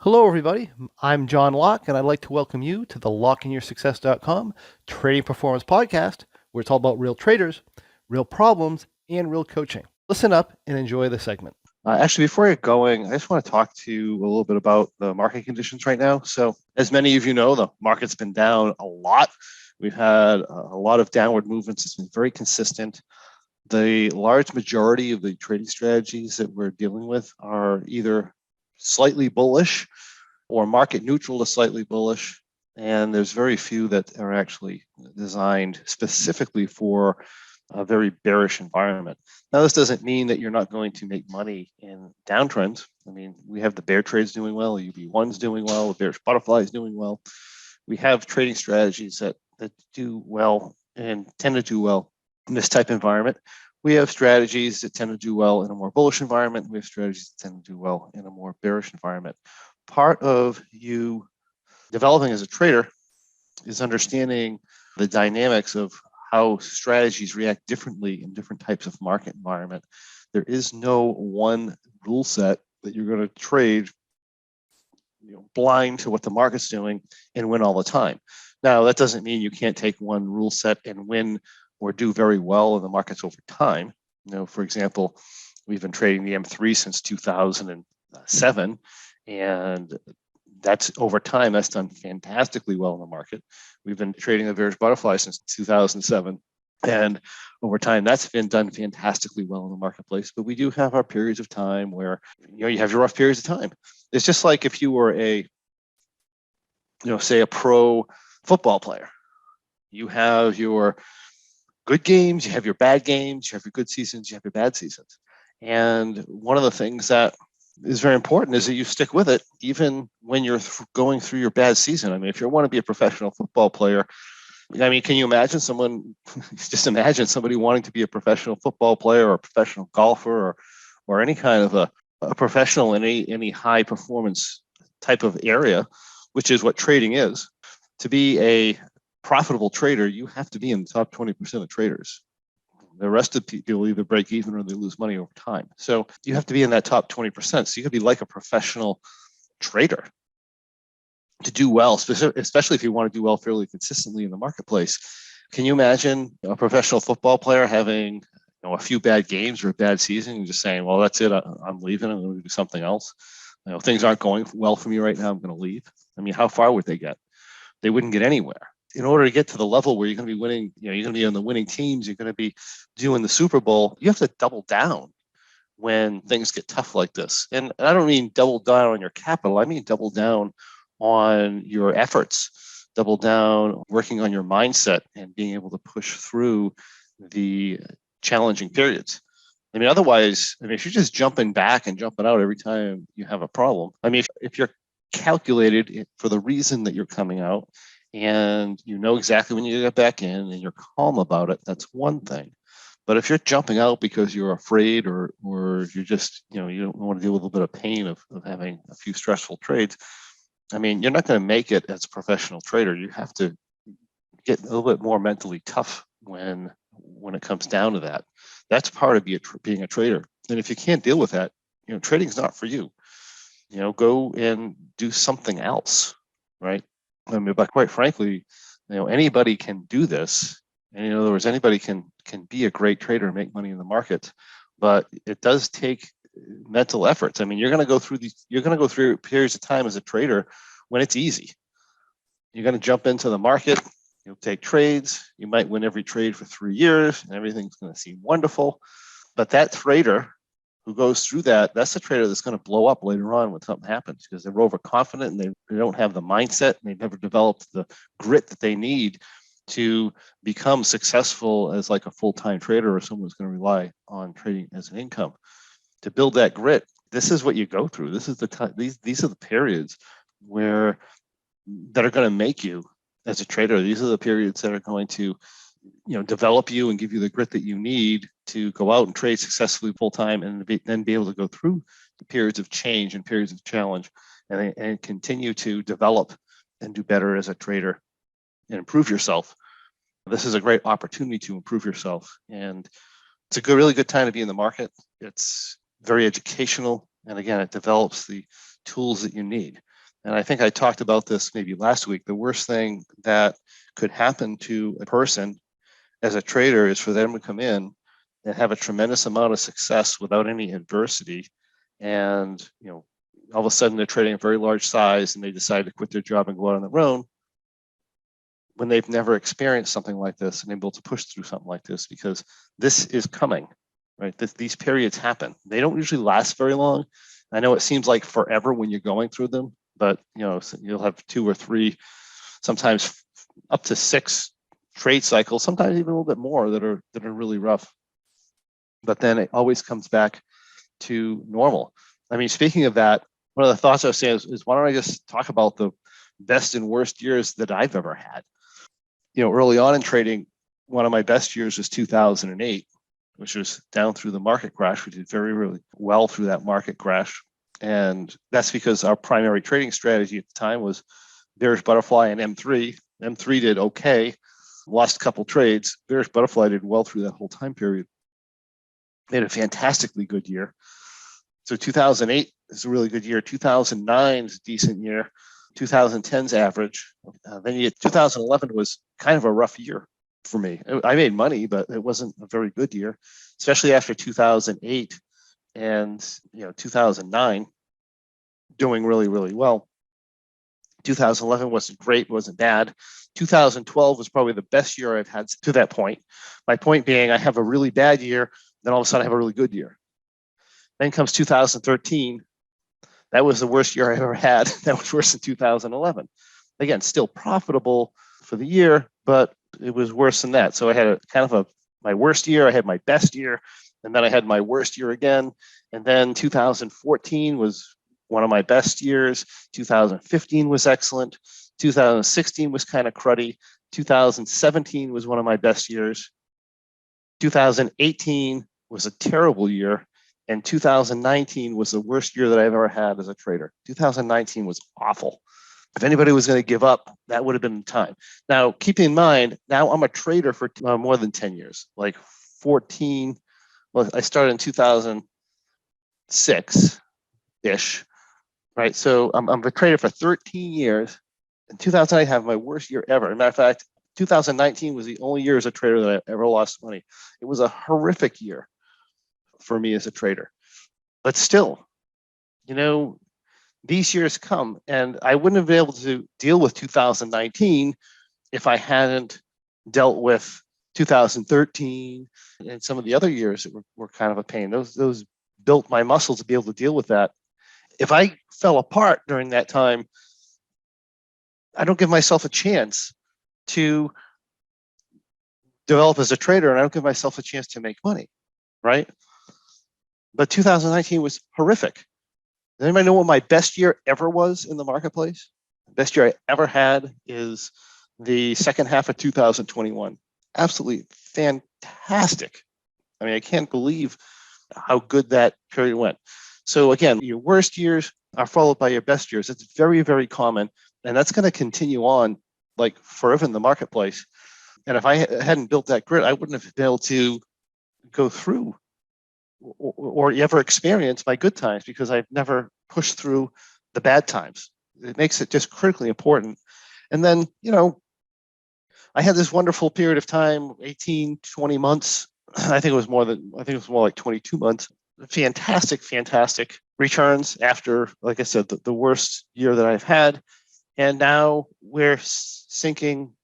Hello, everybody. I'm John Locke, and I'd like to welcome you to the LockeInYourSuccess.com Trading Performance Podcast, where it's all about real traders, real problems, and real coaching. Listen up and enjoy the segment. Actually, before I get going, I just want to talk to you a little bit about the market conditions right now. So, as many of you know, the market's been down a lot. We've had a lot of downward movements. It's been very consistent. The large majority of the trading strategies that we're dealing with are either slightly bullish or market neutral to slightly bullish. And there's very few that are actually designed specifically for a very bearish environment. Now, this doesn't mean that you're not going to make money in downtrends. I mean, we have the bear trades doing well, the UB1's doing well, the bearish butterfly is doing well. We have trading strategies that do well and tend to do well in this type of environment. We have strategies that tend to do well in a more bullish environment. We have strategies that tend to do well in a more bearish environment. Part of you developing as a trader is understanding the dynamics of how strategies react differently in different types of market environment. There is no one rule set that you're going to trade blind to what the market's doing and win all the time. Now, that doesn't mean you can't take one rule set and win or do very well in the markets over time. For example, we've been trading the M3 since 2007, and that's over time, that's done fantastically well in the market. We've been trading the bearish butterfly since 2007. And over time, that's been done fantastically well in the marketplace. But we do have our periods of time where, you have your rough periods of time. It's just like if you were say a pro football player. You have your good games, you have your bad games, you have your good seasons, you have your bad seasons. And one of the things that is very important is that you stick with it even when you're going through your bad season. I mean, if you want to be a professional football player, I mean, can you imagine just imagine somebody wanting to be a professional football player or a professional golfer or any kind of a professional in any high performance type of area, which is what trading is. To be a profitable trader, you have to be in the top 20% of traders. The rest of the people either break even or they lose money over time. So you have to be in that top 20%. So you could be like a professional trader to do well, especially if you want to do well fairly consistently in the marketplace. Can you imagine a professional football player having a few bad games or a bad season and just saying, well, that's it, I'm leaving, I'm going to do something else. Things aren't going well for me right now, I'm going to leave. I mean, how far would they get? They wouldn't get anywhere. In order to get to the level where you're going to be winning, you're going to be on the winning teams, you're going to be doing the Super Bowl, you have to double down when things get tough like this. And I don't mean double down on your capital, I mean double down on your efforts, double down working on your mindset and being able to push through the challenging periods. I mean, otherwise, if you're just jumping back and jumping out every time you have a problem, I mean, if you're calculated for the reason that you're coming out, and you know exactly when you get back in and you're calm about it, that's one thing. But if you're jumping out because you're afraid or you're just, you don't want to deal with a little bit of pain of having a few stressful trades, I mean, you're not going to make it as a professional trader. You have to get a little bit more mentally tough when it comes down to that. That's part of being a trader. And if you can't deal with that, trading is not for you. Go and do something else, right? I mean, but quite frankly, anybody can do this. And in other words, anybody can be a great trader and make money in the market, but it does take mental efforts. I mean, you're going to go through periods of time as a trader when it's easy. You're going to jump into the market, you'll take trades, you might win every trade for 3 years, and everything's going to seem wonderful. But that trader who goes through that's the trader that's going to blow up later on when something happens because they're overconfident and they don't have the mindset and they've never developed the grit that they need to become successful as like a full-time trader or someone who's going to rely on trading as an income. To build that grit, this is what you go through. This is the time. These are the periods that are going to make you as a trader. These are the periods that are going to develop you and give you the grit that you need to go out and trade successfully full time and then be able to go through the periods of change and periods of challenge and continue to develop and do better as a trader and improve yourself. This is a great opportunity to improve yourself. And it's a really good time to be in the market. It's very educational. And again, it develops the tools that you need. And I think I talked about this maybe last week. The worst thing that could happen to a person as a trader is for them to come in and have a tremendous amount of success without any adversity. And, all of a sudden they're trading a very large size and they decide to quit their job and go out on their own when they've never experienced something like this and able to push through something like this, because this is coming, right? These periods happen. They don't usually last very long. I know it seems like forever when you're going through them, but you'll have 2 or 3, sometimes up to 6 trade cycles, sometimes even a little bit more that are really rough. But then it always comes back to normal. I mean, speaking of that, one of the thoughts I was saying is why don't I just talk about the best and worst years that I've ever had? Early on in trading, one of my best years was 2008, which was down through the market crash. We did very, really well through that market crash. And that's because our primary trading strategy at the time was bearish butterfly and M3. M3 did okay, lost a couple trades. Bearish butterfly did well through that whole time period. They had a fantastically good year. So 2008 is a really good year. 2009 is a decent year. 2010's average. Then 2011 was kind of a rough year for me. I made money, but it wasn't a very good year, especially after 2008 and 2009 doing really, really well. 2011 wasn't great, wasn't bad. 2012 was probably the best year I've had to that point. My point being, I have a really bad year, then all of a sudden I have a really good year. Then comes 2013. That was the worst year I ever had. That was worse than 2011. Again, still profitable for the year, but it was worse than that. So I had my worst year, I had my best year, and then I had my worst year again. And then 2014 was one of my best years. 2015 was excellent. 2016 was kind of cruddy. 2017 was one of my best years. 2018 was a terrible year. And 2019 was the worst year that I've ever had as a trader. 2019 was awful. If anybody was going to give up, that would have been the time. Now, keep in mind, now I'm a trader for more than 10 years, like 14. Well, I started in 2006-ish, right? So I'm a trader for 13 years. In 2008, I have my worst year ever. As a matter of fact, 2019 was the only year as a trader that I ever lost money. It was a horrific year for me as a trader. But still, these years come, and I wouldn't have been able to deal with 2019 if I hadn't dealt with 2013 and some of the other years that were kind of a pain. Those built my muscle to be able to deal with that. If I fell apart during that time, I don't give myself a chance to develop as a trader, and I don't give myself a chance to make money, right? But 2019 was horrific. Does anybody know what my best year ever was in the marketplace? The best year I ever had is the second half of 2021. Absolutely fantastic. I mean, I can't believe how good that period went. So again, your worst years are followed by your best years. It's very, very common. And that's going to continue on like forever in the marketplace. And if I hadn't built that grit, I wouldn't have been able to go through or ever experience my good times, because I've never pushed through the bad times. It makes it just critically important. And then, I had this wonderful period of time, 18, 20 months. I think it was more like 22 months. Fantastic returns after, like I said, the worst year that I've had. And now we're sinking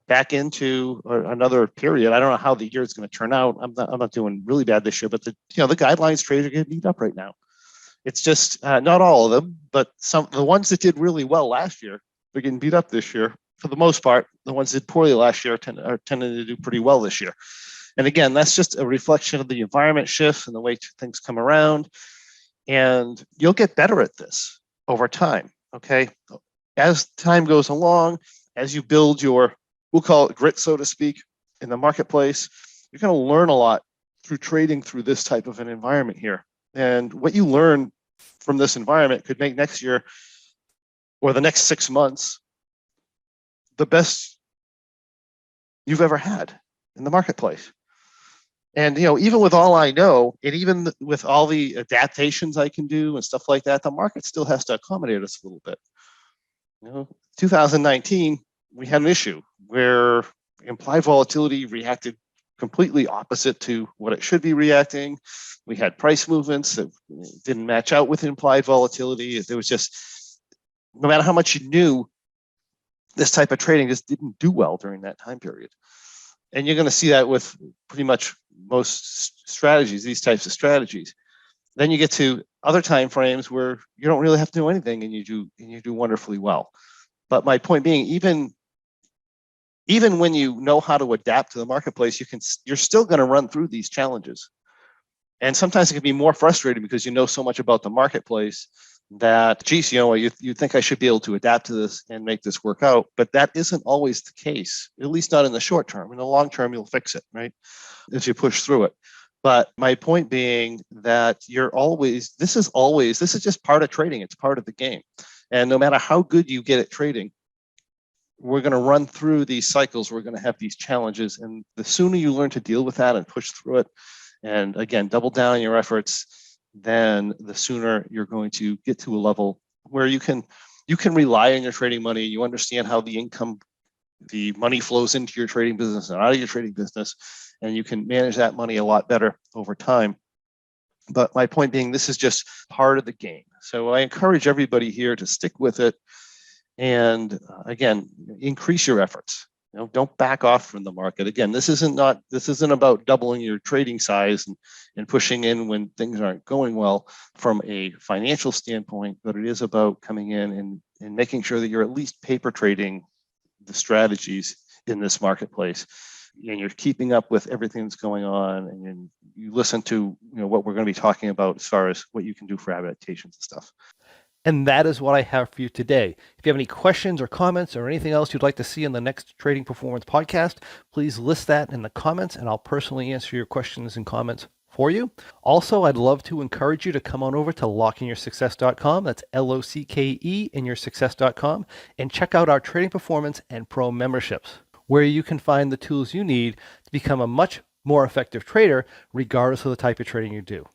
back into another period. I don't know how the year is going to turn out. I'm not doing really bad this year, but the guidelines trades are getting beat up right now. It's just not all of them, but the ones that did really well last year are getting beat up this year. For the most part, the ones that did poorly last year are tending to do pretty well this year. And again, that's just a reflection of the environment shift and the way things come around. And you'll get better at this over time. Okay, as time goes along, as you build your, we'll call it grit, so to speak, in the marketplace, you're going to learn a lot through trading through this type of an environment here. And what you learn from this environment could make next year or the next 6 months the best you've ever had in the marketplace. And, even with all I know, and even with all the adaptations I can do and stuff like that, the market still has to accommodate us a little bit. 2019, we had an issue where implied volatility reacted completely opposite to what it should be reacting. We had price movements that didn't match out with implied volatility. There was just, no matter how much you knew, this type of trading just didn't do well during that time period. And you're going to see that with pretty much most strategies, these types of strategies. Then you get to other time frames where you don't really have to do anything and you do wonderfully well. But my point being, even when you know how to adapt to the marketplace, you're still going to run through these challenges. And sometimes it can be more frustrating because you know so much about the marketplace that, geez, you think I should be able to adapt to this and make this work out. But that isn't always the case, at least not in the short term. In the long term, you'll fix it, right? As you push through it. But my point being that this is just part of trading. It's part of the game. And no matter how good you get at trading, we're going to run through these cycles. We're going to have these challenges. And the sooner you learn to deal with that and push through it, and again, double down on your efforts, then the sooner you're going to get to a level where you can rely on your trading money. You understand how the money flows into your trading business and out of your trading business, and you can manage that money a lot better over time. But my point being, this is just part of the game. So I encourage everybody here to stick with it. And again, increase your efforts. Don't back off from the market. Again, this isn't about doubling your trading size and pushing in when things aren't going well from a financial standpoint, but it is about coming in and making sure that you're at least paper trading the strategies in this marketplace, and you're keeping up with everything that's going on, and you listen to what we're going to be talking about as far as what you can do for adaptations and stuff. And that is what I have for you today. If you have any questions or comments or anything else you'd like to see in the next Trading Performance podcast, please list that in the comments and I'll personally answer your questions and comments for you. Also, I'd love to encourage you to come on over to lockeinyoursuccess.com. That's LOCKE in yoursuccess.com, and check out our Trading Performance and Pro memberships, where you can find the tools you need to become a much more effective trader, regardless of the type of trading you do.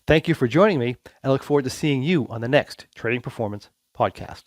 Thank you for joining me. I look forward to seeing you on the next Trading Performance podcast.